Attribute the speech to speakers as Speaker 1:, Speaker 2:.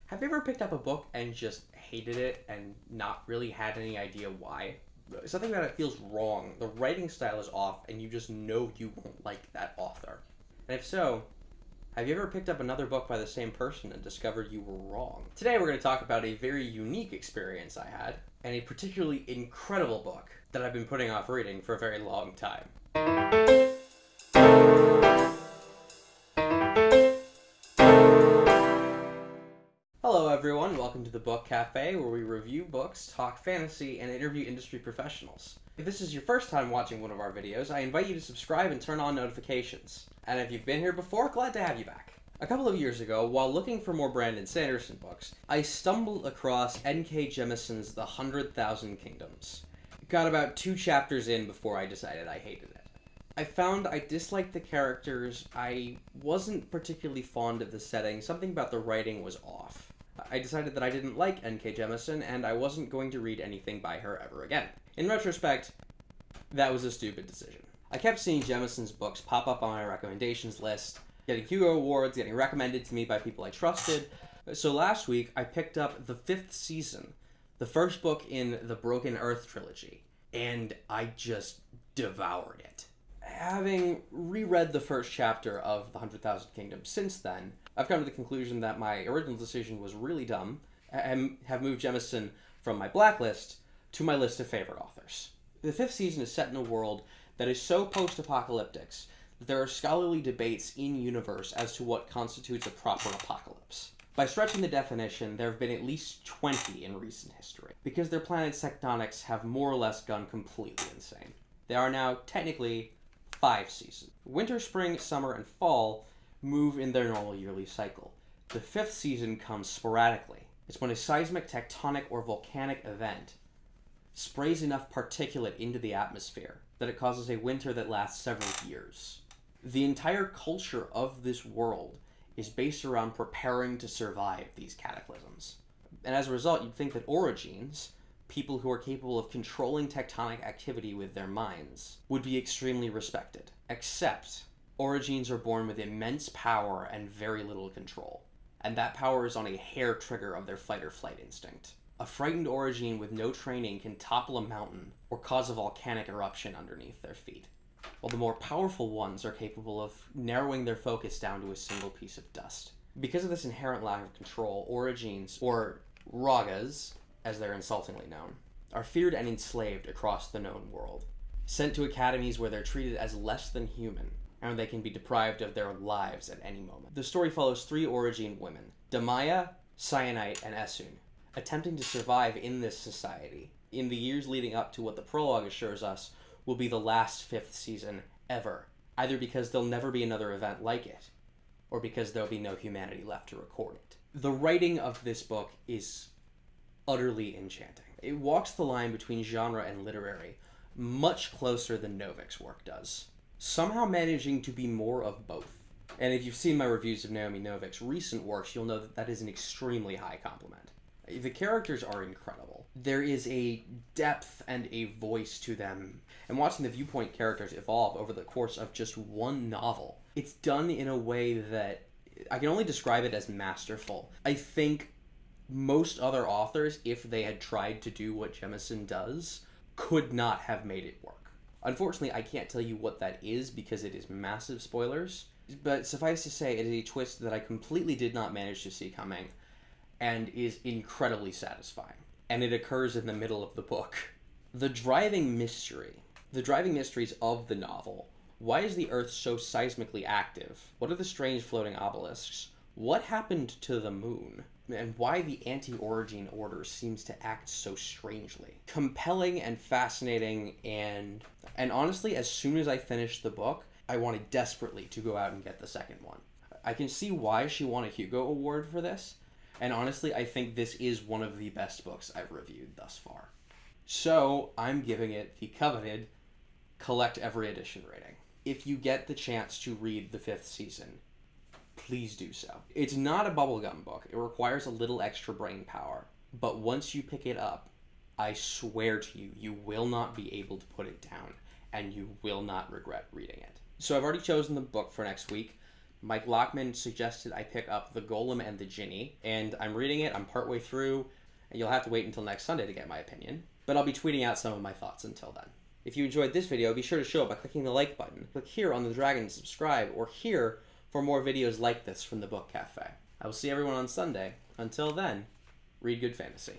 Speaker 1: Have you ever picked up a book and just hated it and not really had any idea why? Something about it feels wrong. The writing style is off and you just know you won't like that author. And if so, have you ever picked up another book by the same person and discovered you were wrong? Today we're going to talk about a very unique experience I had and a particularly incredible book that I've been putting off reading for a very long time. Hello everyone, welcome to the Book Cafe, where we review books, talk fantasy, and interview industry professionals. If this is your first time watching one of our videos, I invite you to subscribe and turn on notifications. And if you've been here before, glad to have you back. A couple of years ago, while looking for more Brandon Sanderson books, I stumbled across N.K. Jemison's The 100,000 Kingdoms. Got about 2 chapters in before I decided I hated it. I found I disliked the characters, I wasn't particularly fond of the setting, something about the writing was off. I decided that I didn't like N.K. Jemisin, and I wasn't going to read anything by her ever again. In retrospect, that was a stupid decision. I kept seeing Jemison's books pop up on my recommendations list, getting Hugo Awards, getting recommended to me by people I trusted. So last week, I picked up the 5th season, the first book in the Broken Earth trilogy, and I just devoured it. Having reread the first chapter of The 100,000 Kingdoms since then, I've come to the conclusion that my original decision was really dumb, and have moved Jemison from my blacklist to my list of favorite authors. The 5th season is set in a world that is so post-apocalyptic that there are scholarly debates in-universe as to what constitutes a proper apocalypse. By stretching the definition, there have been at least 20 in recent history, because their planet's tectonics have more or less gone completely insane. There are now, technically, 5 seasons. Winter, spring, summer, and fall move in their normal yearly cycle. The 5th season comes sporadically. It's when a seismic, tectonic, or volcanic event sprays enough particulate into the atmosphere that it causes a winter that lasts several years. The entire culture of this world is based around preparing to survive these cataclysms. And as a result, you'd think that Origines, people who are capable of controlling tectonic activity with their minds, would be extremely respected. Except, Origines are born with immense power and very little control. And that power is on a hair trigger of their fight or flight instinct. A frightened Origine with no training can topple a mountain or cause a volcanic eruption underneath their feet, while the more powerful ones are capable of narrowing their focus down to a single piece of dust. Because of this inherent lack of control, Origines, or Ragas, as they're insultingly known, are feared and enslaved across the known world, sent to academies where they're treated as less than human, and they can be deprived of their lives at any moment. The story follows 3 Origine women, Damaya, Cyanite, and Essun, attempting to survive in this society in the years leading up to what the prologue assures us will be the last 5th season ever, either because there'll never be another event like it, or because there'll be no humanity left to record it. The writing of this book is utterly enchanting. It walks the line between genre and literary much closer than Novik's work does, somehow managing to be more of both. And if you've seen my reviews of Naomi Novik's recent works, you'll know that that is an extremely high compliment. The characters are incredible. There is a depth and a voice to them, and watching the viewpoint characters evolve over the course of just one novel, it's done in a way that I can only describe it as masterful. I think most other authors, if they had tried to do what Jemison does, could not have made it work. Unfortunately, I can't tell you what that is because it is massive spoilers, but suffice to say, it is a twist that I completely did not manage to see coming, and is incredibly satisfying. And it occurs in the middle of the book. The driving mysteries of the novel. Why is the Earth so seismically active? What are the strange floating obelisks? What happened to the moon? And why the anti-Origine order seems to act so strangely. Compelling and fascinating, and honestly, as soon as I finished the book, I wanted desperately to go out and get the second one. I can see why she won a Hugo Award for this, and honestly, I think this is one of the best books I've reviewed thus far. So, I'm giving it the coveted collect every edition rating. If you get the chance to read the 5th season, please do so. It's not a bubblegum book. It requires a little extra brain power. But once you pick it up, I swear to you, you will not be able to put it down, and you will not regret reading it. So I've already chosen the book for next week. Mike Lockman suggested I pick up The Golem and the Jinni, and I'm reading it. I'm partway through, and you'll have to wait until next Sunday to get my opinion. But I'll be tweeting out some of my thoughts until then. If you enjoyed this video, be sure to show it by clicking the like button. Click here on the dragon to subscribe, or here for more videos like this from the Book Cafe. I will see everyone on Sunday. Until then, read good fantasy.